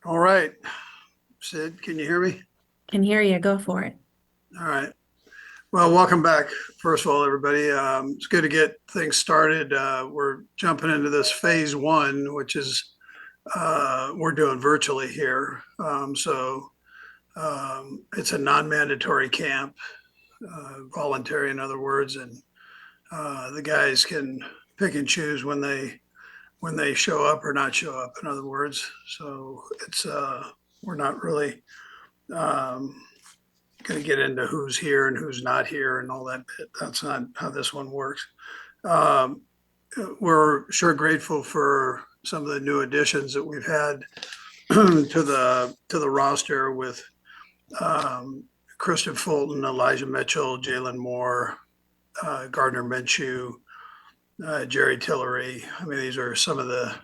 All right. Sid, can you hear me? Can hear you. Go for it. All right. Well, welcome back. First of all, everybody. It's good to get things started. We're jumping into this phase one, which is we're doing virtually here. It's a non-mandatory camp, voluntary, in other words, and the guys can pick and choose when they show up or not show up. In other words, so it's we're not really um, going to get into who's here and who's not here and all that bit. That's not how this one works. Um, we're sure grateful for some of the new additions that we've had to the roster with Kristen Fulton, Elijah Mitchell, Jalen Moore, Gardner Minshew, Jerry Tillery. I mean, these are some of the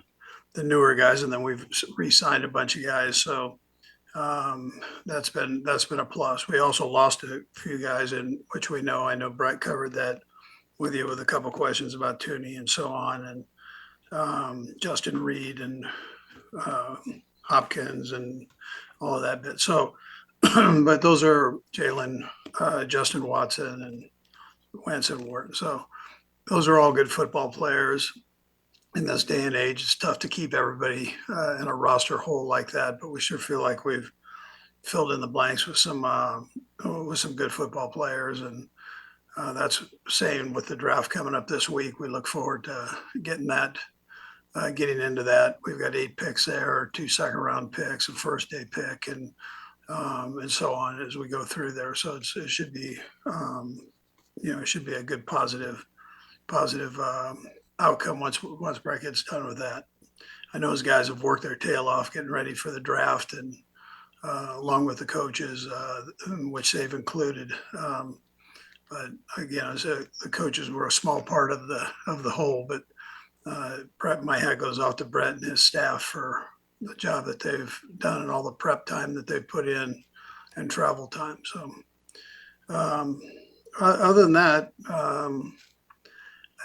newer guys, and then we've re-signed a bunch of guys. So that's been a plus. We also lost a few guys in which I know Brett covered that with you with a couple questions about Tooney and so on, and Justin Reed and uh, Hopkins and all of that bit. So, but those are Jalen, Justin Watson, and Wanson Wharton. So those are all good football players. In this day and age, it's tough to keep everybody in a roster hole like that, but we sure feel like we've filled in the blanks with some good football players, and that's same with the draft coming up this week. We look forward to getting into that. We've got 8 picks there, 2 second-round picks, a first-day pick, and so on as we go through there. So it should be, it should be a good positive outcome once Brett gets done with that. I know his guys have worked their tail off getting ready for the draft, and along with the coaches, which they've included. But again, the coaches were a small part of the whole. But Brett, my hat goes off to Brett and his staff for the job that they've done and all the prep time that they've put in and travel time. So other than that,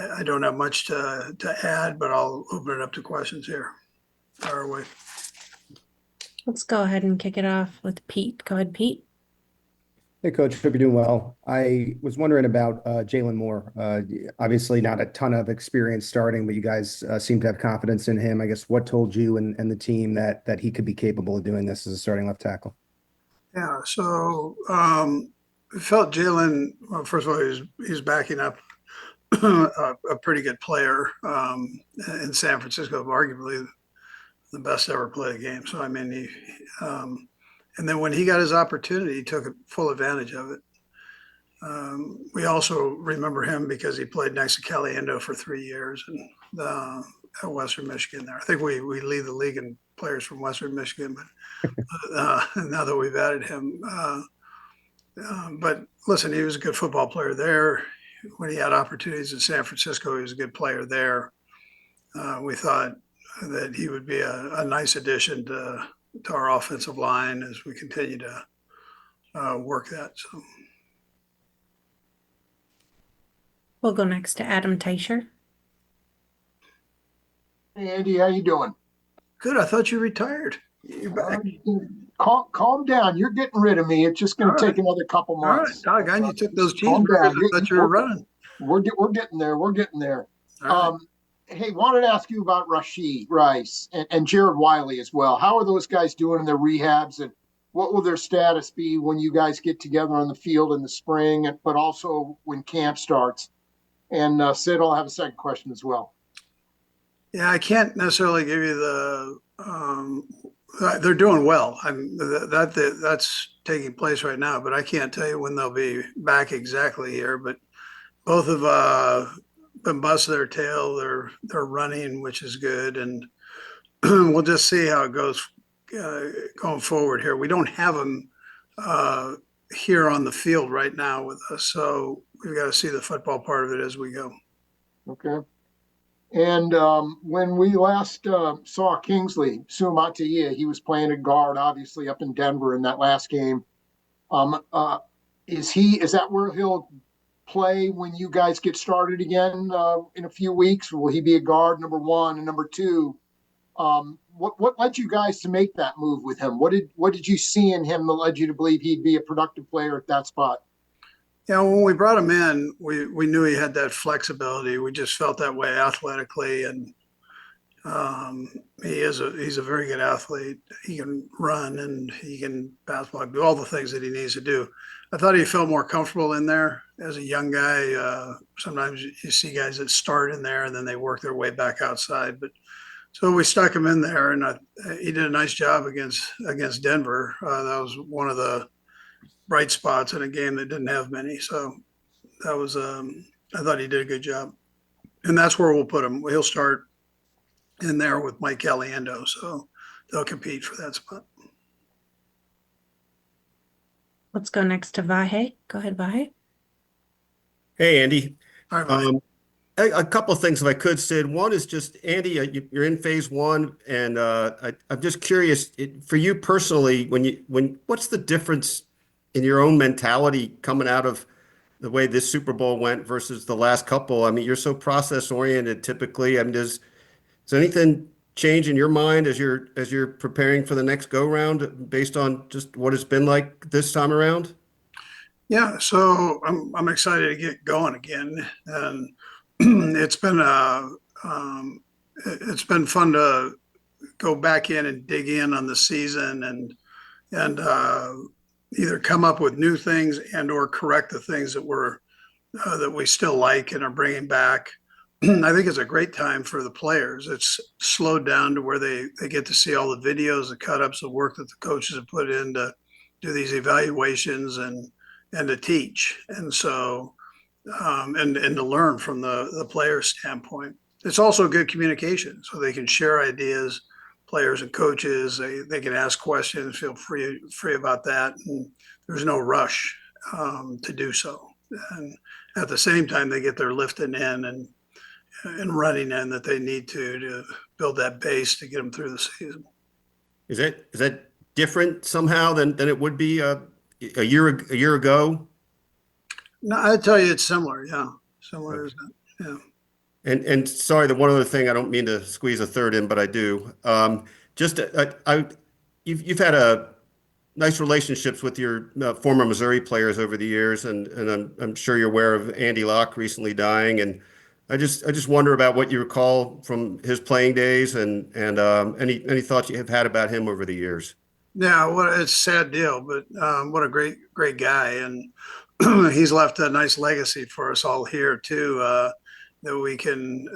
I don't have much to add, but I'll open it up to questions here. Fire away. Let's go ahead and kick it off with Pete. Go ahead, Pete. Hey, Coach. Hope you're doing well. I was wondering about Jalen Moore. Obviously, not a ton of experience starting, but you guys seem to have confidence in him. I guess what told you and the team that he could be capable of doing this as a starting left tackle? Yeah. So we felt Jalen. Well, first of all, he's backing up a pretty good player in San Francisco, arguably the best ever played a game. So I mean, and then when he got his opportunity, he took full advantage of it. We also remember him because he played next to Caliendo for 3 years and at Western Michigan. There, I think we lead the league in players from Western Michigan, but now that we've added him. But listen, he was a good football player there. When he had opportunities in San Francisco, he was a good player there. We thought that he would be a nice addition to our offensive line as we continue to work that. So We'll go next to Adam Teicher. Hey Andy, how you doing? good. I thought you retired. You're back. Calm down. You're getting rid of me. It's just going All to right. take another couple All right, months. doggone, you took those Calm cheeseburgers. down. I thought you were running. We're getting there. We're getting there. All right. Hey, wanted to ask you about Rashee Rice and Jared Wiley as well. How are those guys doing in their rehabs, and what will their status be when you guys get together on the field in the spring, but also when camp starts? And Sid, I'll have a second question as well. Yeah, I can't necessarily give you the. They're doing well. That's taking place right now, but I can't tell you when they'll be back exactly here. But both have been busting their tail. They're running, which is good, and we'll just see how it goes going forward here. We don't have them here on the field right now with us, so we've got to see the football part of it as we go. Okay. And when we last saw Kingsley Suamataia, he was playing a guard, obviously up in Denver in that last game. Is that where he'll play when you guys get started again in a few weeks? Will he be a guard, number one? And number two, what led you guys to make that move with him? What did you see in him that led you to believe he'd be a productive player at that spot? Yeah, when we brought him in, we knew he had that flexibility. We just felt that way athletically, and he's a very good athlete. He can run and he can basketball, do all the things that he needs to do. I thought he felt more comfortable in there as a young guy. Sometimes you see guys that start in there and then they work their way back outside. But so we stuck him in there, and he did a nice job against Denver. That was one of the bright spots in a game that didn't have many. So that was I thought he did a good job, and that's where we'll put him. He'll start in there with Mike Caliendo, so they'll compete for that spot. Let's go next to Vahe. Go ahead, Vahe. Hey, Andy. All right, Mike. A couple of things, if I could, Sid. One is just, Andy, you're in phase one, and I'm just curious, for you personally, what's the difference in your own mentality coming out of the way this Super Bowl went versus the last couple? I mean, you're so process oriented typically. I mean, does anything change in your mind as you're preparing for the next go round based on just what it's been like this time around? Yeah, so I'm excited to get going again, and it's been it's been fun to go back in and dig in on the season and either come up with new things and or correct the things that we still like and are bringing back. I think it's a great time for the players. It's slowed down to where they get to see all the videos, the cut-ups, the work that the coaches have put in to do these evaluations and to teach. And so and to learn from the player standpoint. It's also good communication, so they can share ideas, players and coaches. They can ask questions, feel free about that, and there's no rush to do so. And at the same time, they get their lifting in and running in that they need to build that base to get them through the season. Is that different somehow than it would be a year ago? No, I'd tell you it's similar. Yeah, similar. Okay. Yeah. And sorry, the one other thing, I don't mean to squeeze a third in, but I do. You've had a nice relationships with your former Missouri players over the years, and I'm sure you're aware of Andy Locke recently dying, and I just wonder about what you recall from his playing days and any thoughts you have had about him over the years. Yeah, well, it's a sad deal, but what a great guy, and he's left a nice legacy for us all here too. That we can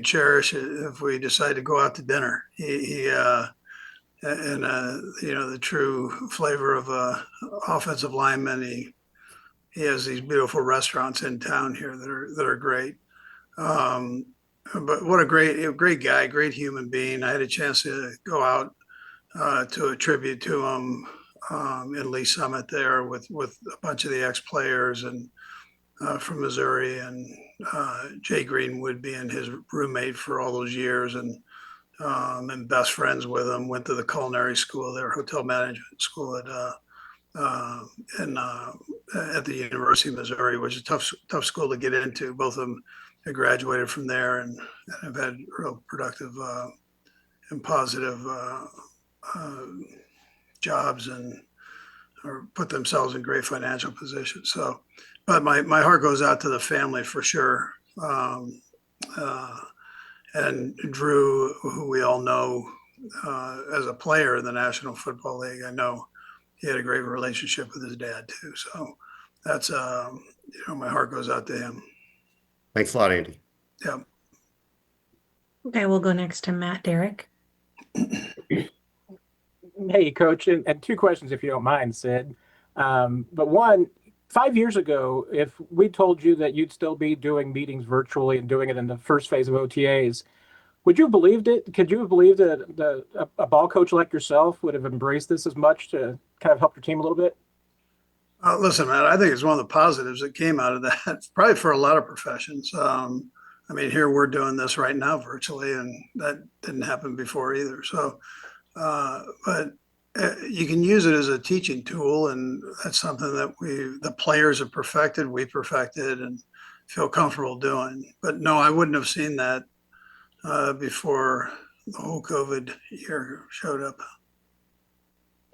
cherish if we decide to go out to dinner. He and the true flavor of a offensive lineman. He has these beautiful restaurants in town here that are great. But what a great guy, great human being. I had a chance to go out to a tribute to him in Lee Summit there with a bunch of the ex-players and from Missouri, and Jay Greenwood being his roommate for all those years, and best friends with him. Went to the culinary school there, hotel management school at the University of Missouri, which is a tough school to get into. Both of them had graduated from there and have had real productive and positive jobs or put themselves in great financial positions. So, but my heart goes out to the family for sure. And Drew, who we all know as a player in the National Football League, I know he had a great relationship with his dad too. So that's my heart goes out to him. Thanks a lot, Andy. Yeah. Okay, we'll go next to Matt Derrick. Hey, Coach, and two questions, if you don't mind, Sid. But one, 5 years ago, if we told you that you'd still be doing meetings virtually and doing it in the first phase of OTAs, would you have believed it? Could you have believed that a ball coach like yourself would have embraced this as much to kind of help your team a little bit? Listen, man, I think it's one of the positives that came out of that, probably for a lot of professions. I mean, here we're doing this right now virtually, and that didn't happen before either. So, but you can use it as a teaching tool, and that's something that the players have perfected, we perfected, and feel comfortable doing. But no, I wouldn't have seen that before the whole COVID year showed up.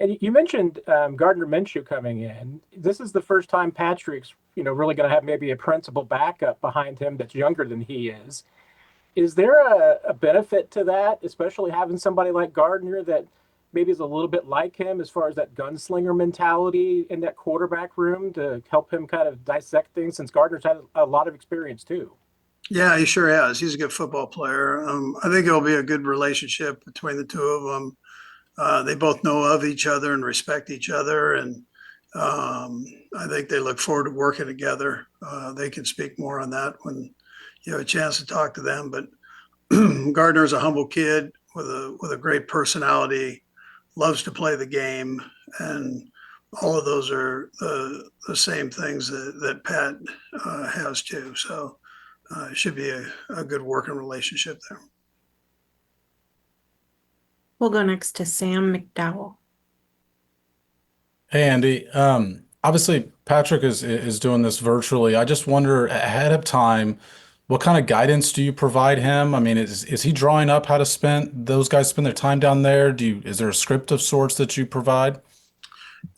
And you mentioned Gardner Minshew coming in. This is the first time Patrick's, really going to have maybe a principal backup behind him that's younger than he is. Is there a benefit to that, especially having somebody like Gardner that maybe is a little bit like him as far as that gunslinger mentality in that quarterback room to help him kind of dissect things, since Gardner's had a lot of experience too? Yeah, he sure has. He's a good football player. I think it'll be a good relationship between the two of them. They both know of each other and respect each other, and I think they look forward to working together. They can speak more on that when you have a chance to talk to them. But Gardner's a humble kid with a great personality, loves to play the game, and all of those are the same things that Pat has too. So it should be a good working relationship there. We'll go next to Sam McDowell. Hey Andy, obviously Patrick is doing this virtually. I just wonder ahead of time, what kind of guidance do you provide him? I mean, is he drawing up how to those guys spend their time down there? Is there a script of sorts that you provide?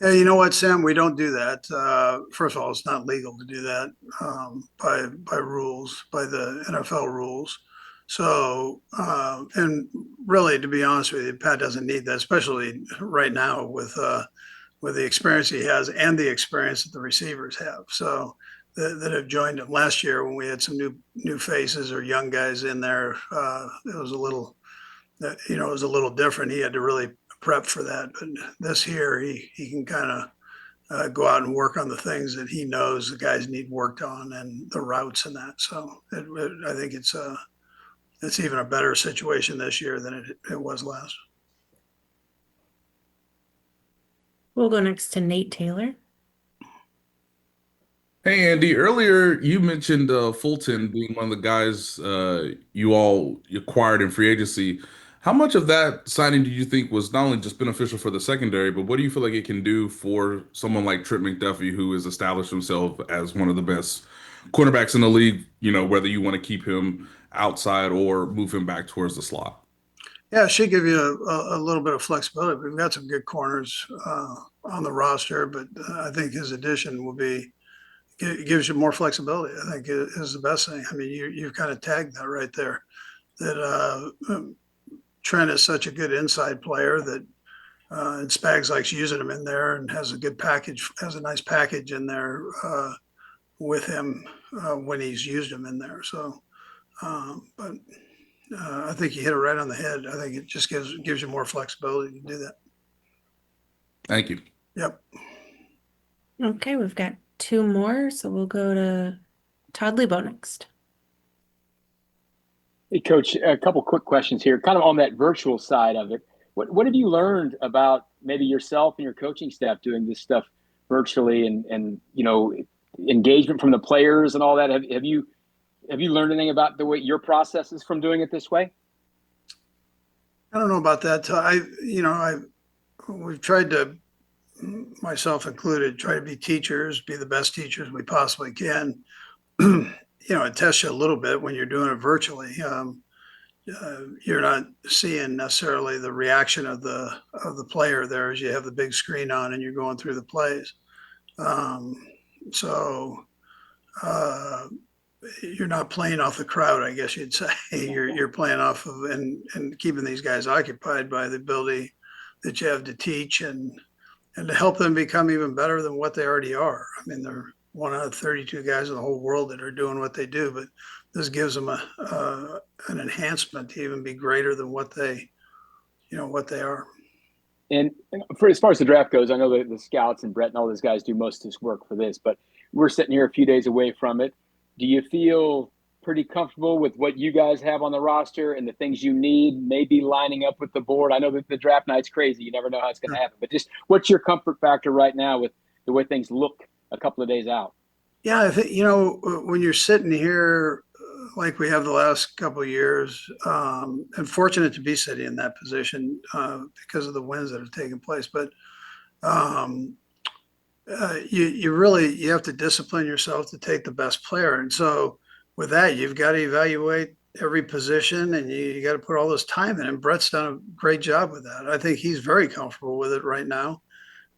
Yeah, you know what, Sam? We don't do that. First of all, it's not legal to do that by rules, by the NFL rules. So, and really, to be honest with you, Pat doesn't need that, especially right now with the experience he has and the experience that the receivers have. So that have joined him last year when we had some new faces or young guys in there. It was a little, it was a little different. He had to really prep for that. But this year, he can kind of go out and work on the things that he knows the guys need worked on and the routes and that. So I think it's even a better situation this year than it was last. We'll go next to Nate Taylor. Hey Andy, earlier you mentioned Fulton being one of the guys you all acquired in free agency. How much of that signing do you think was not only just beneficial for the secondary, but what do you feel like it can do for someone like Trent McDuffie, who has established himself as one of the best cornerbacks in the league, whether you want to keep him outside or move him back towards the slot? Yeah, it should give you a little bit of flexibility. We've got some good corners on the roster, but I think his addition it gives you more flexibility. I think is the best thing. I mean, you've kind of tagged that right there. That Trent is such a good inside player that and Spags likes using him in there and has a nice package in there with him when he's used him in there. So, but I think you hit it right on the head. I think it just gives you more flexibility to do that. Thank you. Yep. Okay, we've got two more, so we'll go to Todd Lebo next. Hey, Coach, a couple quick questions here, kind of on that virtual side of it. What have you learned about maybe yourself and your coaching staff doing this stuff virtually and engagement from the players and all that? Have you learned anything about the way your process is from doing it this way? I don't know about that. We've tried to, myself included, try to be teachers, be the best teachers we possibly can. It tests you a little bit when you're doing it virtually. You're not seeing necessarily the reaction of the player there as you have the big screen on and you're going through the plays. You're not playing off the crowd, I guess you'd say. You're playing off of and keeping these guys occupied by the ability that you have to teach and to help them become even better than what they already are. I mean, they're one out of 32 guys in the whole world that are doing what they do, but this gives them an enhancement to even be greater than what they are. And for as far as the draft goes, I know that the scouts and Brett and all those guys do most of this work for this, but we're sitting here a few days away from it. Do you feel pretty comfortable with what you guys have on the roster and the things you need, maybe lining up with the board? I know that the draft night's crazy. You never know how it's going to happen, but just what's your comfort factor right now with the way things look a couple of days out? Yeah, I think, when you're sitting here like we have the last couple of years, and fortunate to be sitting in that position because of the wins that have taken place. But you have to discipline yourself to take the best player. And so with that, you've got to evaluate every position, and you got to put all this time in. And Brett's done a great job with that. I think he's very comfortable with it right now.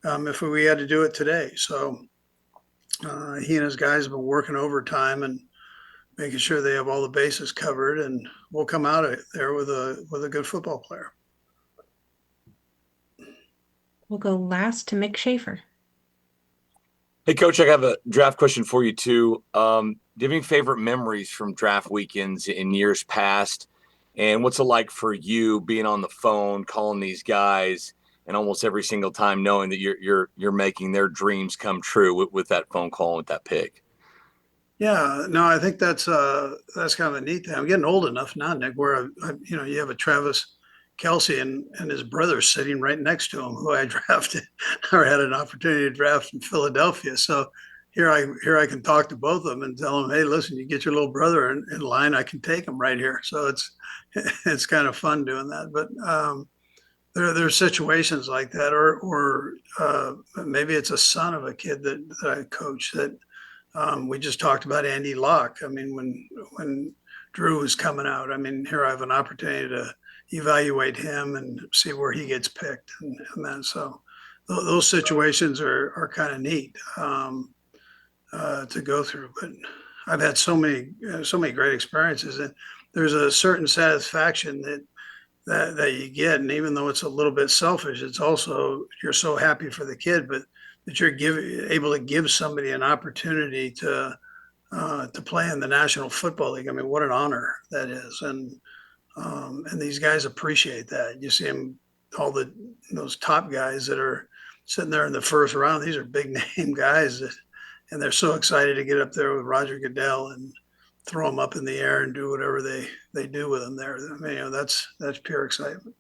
If we had to do it today, so he and his guys have been working overtime and making sure they have all the bases covered, and we'll come out of there with a good football player. We'll go last to Mick Schaefer. Hey, Coach, I have a draft question for you, too. Do you have any favorite memories from draft weekends in years past? And what's it like for you being on the phone, calling these guys, and almost every single time knowing that you're making their dreams come true with that phone call, with that pick? Yeah, no, I think that's kind of a neat thing. I'm getting old enough now, Nick, where you have a Travis Kelsey and his brother sitting right next to him, who I drafted or had an opportunity to draft in Philadelphia. So here I can talk to both of them and tell them, hey, listen, you get your little brother in line, I can take him right here. So it's kind of fun doing that. But there are situations like that, or maybe it's a son of a kid that I coach that. We just talked about Andy Locke. I mean, when Drew was coming out, I mean, here I have an opportunity to evaluate him and see where he gets picked, and then so those situations are kind of neat to go through. But I've had so many great experiences, and there's a certain satisfaction that you get, and even though it's a little bit selfish, it's also you're so happy for the kid, but that you're able to give somebody an opportunity to play in the National Football League. I mean, what an honor that is, and these guys appreciate that. You see them, those top guys that are sitting there in the first round. These are big name guys, and they're so excited to get up there with Roger Goodell and throw them up in the air and do whatever they do with them there. I mean, that's pure excitement.